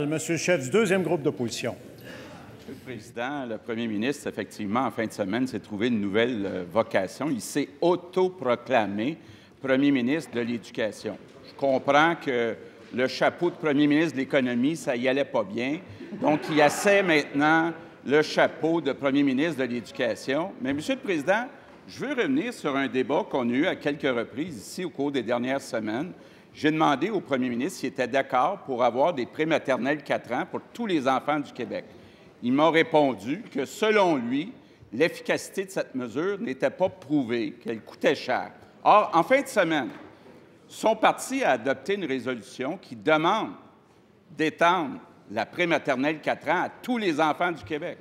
Monsieur le chef du deuxième groupe d'opposition. Monsieur le Président, le premier ministre, effectivement, en fin de semaine, s'est trouvé une nouvelle vocation. Il s'est autoproclamé premier ministre de l'Éducation. Je comprends que le chapeau de premier ministre de l'Économie, ça y allait pas bien. Donc, il essaie maintenant le chapeau de premier ministre de l'Éducation. Mais, Monsieur le Président, je veux revenir sur un débat qu'on a eu à quelques reprises ici au cours des dernières semaines. J'ai demandé au premier ministre s'il était d'accord pour avoir des prématernelles 4 ans pour tous les enfants du Québec. Il m'a répondu que, selon lui, l'efficacité de cette mesure n'était pas prouvée, qu'elle coûtait cher. Or, en fin de semaine, son parti a adopté une résolution qui demande d'étendre la prématernelle 4 ans à tous les enfants du Québec.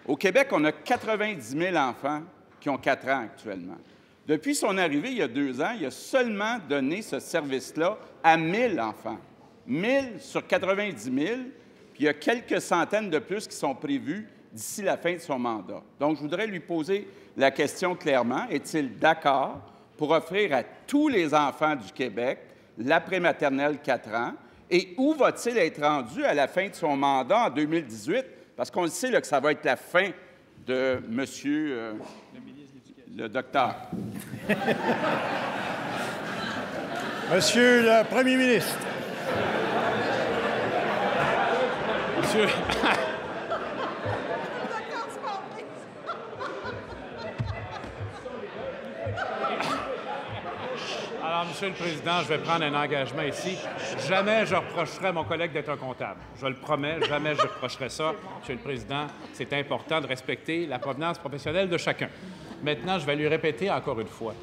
Au Québec, on a 90 000 enfants qui ont 4 ans actuellement. Depuis son arrivée, il y a 2 ans, il a seulement donné ce service-là à 1 000 enfants. 1 000 sur 90 000, puis il y a quelques centaines de plus qui sont prévus d'ici la fin de son mandat. Donc, je voudrais lui poser la question clairement. Est-il d'accord pour offrir à tous les enfants du Québec la prématernelle 4 ans? Et où va-t-il être rendu à la fin de son mandat en 2018? Parce qu'on le sait là, que ça va être la fin de monsieur le docteur. Monsieur le premier ministre. Monsieur... Alors, Monsieur le Président, je vais prendre un engagement ici. Jamais je reprocherai à mon collègue d'être un comptable. Je le promets, jamais je reprocherai ça. Monsieur le Président, c'est important de respecter la provenance professionnelle de chacun. Maintenant, je vais lui répéter encore une fois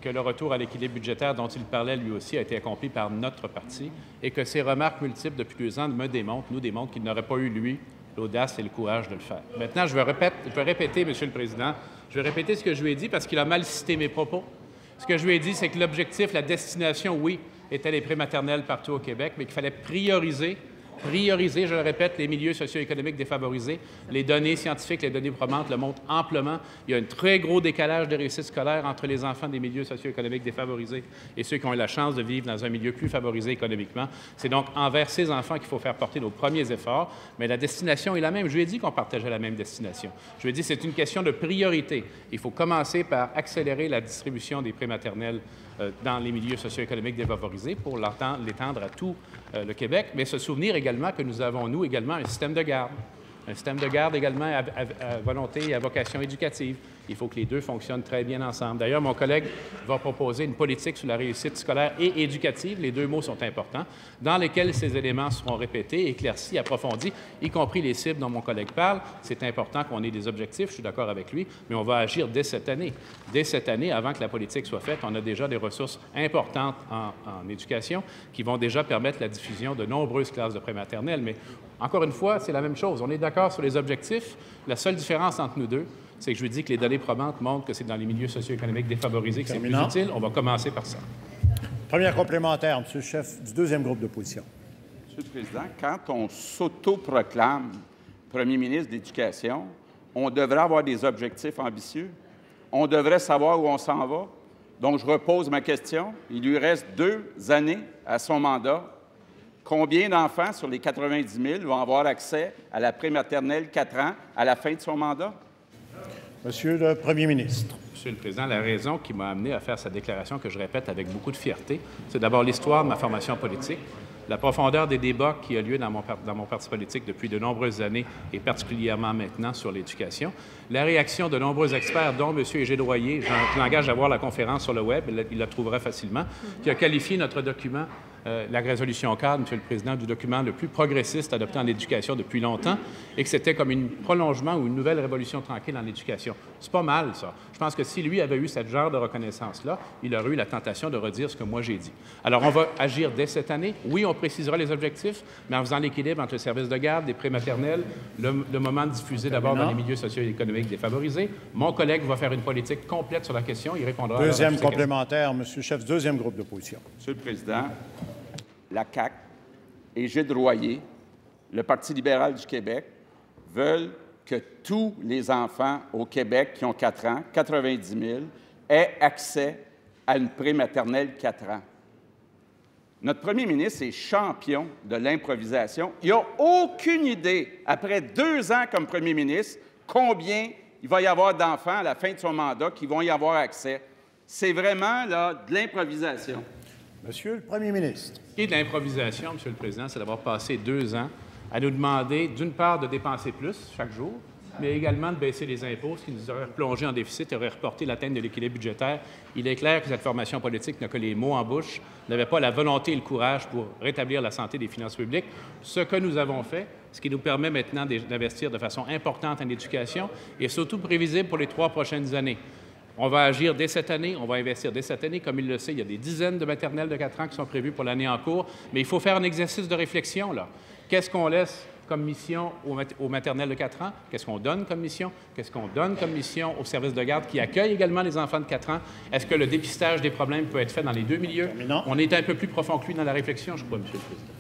que le retour à l'équilibre budgétaire dont il parlait lui aussi a été accompli par notre parti et que ses remarques multiples depuis 2 ans nous démontrent qu'il n'aurait pas eu, lui, l'audace et le courage de le faire. Maintenant, je vais répéter, Monsieur le Président, je vais répéter ce que je lui ai dit parce qu'il a mal cité mes propos. Ce que je lui ai dit, c'est que l'objectif, la destination, oui, était les prématernelles partout au Québec, mais qu'il fallait prioriser, je le répète, les milieux socio-économiques défavorisés. Les données scientifiques, les données probantes le montrent amplement. Il y a un très gros décalage de réussite scolaire entre les enfants des milieux socio-économiques défavorisés et ceux qui ont eu la chance de vivre dans un milieu plus favorisé économiquement. C'est donc envers ces enfants qu'il faut faire porter nos premiers efforts, mais la destination est la même. Je lui ai dit qu'on partageait la même destination. Je lui ai dit que c'est une question de priorité. Il faut commencer par accélérer la distribution des prématernelles dans les milieux socio-économiques défavorisés pour l'étendre à tout le Québec, mais se souvenir également que nous avons, nous, également, un système de garde. Un système de garde également à volonté et à vocation éducative. Il faut que les deux fonctionnent très bien ensemble. D'ailleurs, mon collègue va proposer une politique sur la réussite scolaire et éducative, les 2 mots sont importants, dans lesquels ces éléments seront répétés, éclaircis, approfondis, y compris les cibles dont mon collègue parle. C'est important qu'on ait des objectifs, je suis d'accord avec lui, mais on va agir dès cette année. Dès cette année, avant que la politique soit faite, on a déjà des ressources importantes en éducation qui vont déjà permettre la diffusion de nombreuses classes de prématernelle. Mais encore une fois, c'est la même chose. On est d'accord sur les objectifs. La seule différence entre nous deux, c'est que je lui dis que les données probantes montrent que c'est dans les milieux socio-économiques défavorisés que c'est plus utile. On va commencer par ça. Première complémentaire, Monsieur le chef du deuxième groupe d'opposition. Monsieur le Président, quand on s'autoproclame premier ministre de l'Éducation, on devrait avoir des objectifs ambitieux. On devrait savoir où on s'en va. Donc, je repose ma question. Il lui reste 2 années à son mandat. Combien d'enfants sur les 90 000 vont avoir accès à la prématernelle 4 ans à la fin de son mandat? Monsieur le premier ministre. Monsieur le Président, la raison qui m'a amené à faire cette déclaration, que je répète avec beaucoup de fierté, c'est d'abord l'histoire de ma formation politique, la profondeur des débats qui a lieu dans mon parti politique depuis de nombreuses années et particulièrement maintenant sur l'éducation, la réaction de nombreux experts, dont M. Égide Royer, je l'engage à voir la conférence sur le web, il la trouvera facilement, qui a qualifié notre document la résolution cadre, Monsieur le Président, du document le plus progressiste adopté en éducation depuis longtemps et que c'était comme un prolongement ou une nouvelle révolution tranquille en éducation. C'est pas mal, ça. Je pense que si lui avait eu ce genre de reconnaissance-là, il aurait eu la tentation de redire ce que moi j'ai dit. Alors, on va agir dès cette année. Oui, on précisera les objectifs, mais en faisant l'équilibre entre le service de garde, les prématernelles, le moment de diffuser d'abord dans les milieux socio-économiques défavorisés. Mon collègue va faire une politique complète sur la question. Il répondra Deuxième complémentaire, Monsieur le chef du deuxième groupe d'opposition. Monsieur le Président, la CAQ, Égide Royer, le Parti libéral du Québec veulent que tous les enfants au Québec qui ont 4 ans, 90 000, aient accès à une prématernelle 4 ans. Notre premier ministre est champion de l'improvisation. Il n'a aucune idée, après 2 ans comme premier ministre, combien il va y avoir d'enfants à la fin de son mandat qui vont y avoir accès. C'est vraiment là, de l'improvisation. Monsieur le premier ministre. Ce qui est de l'improvisation, Monsieur le Président, c'est d'avoir passé 2 ans à nous demander, d'une part, de dépenser plus chaque jour, mais également de baisser les impôts, ce qui nous aurait plongé en déficit et aurait reporté l'atteinte de l'équilibre budgétaire. Il est clair que cette formation politique n'a que les mots en bouche, n'avait pas la volonté et le courage pour rétablir la santé des finances publiques. Ce que nous avons fait, ce qui nous permet maintenant d'investir de façon importante en éducation et surtout prévisible pour les 3 prochaines années. On va agir dès cette année, on va investir dès cette année. Comme il le sait, il y a des dizaines de maternelles de 4 ans qui sont prévues pour l'année en cours, mais il faut faire un exercice de réflexion, là. Qu'est-ce qu'on laisse comme mission aux maternelles de 4 ans? Qu'est-ce qu'on donne comme mission? Qu'est-ce qu'on donne comme mission aux services de garde qui accueillent également les enfants de 4 ans? Est-ce que le dépistage des problèmes peut être fait dans les 2 milieux? Terminant. On est un peu plus profond que lui dans la réflexion, je crois, Monsieur le Président.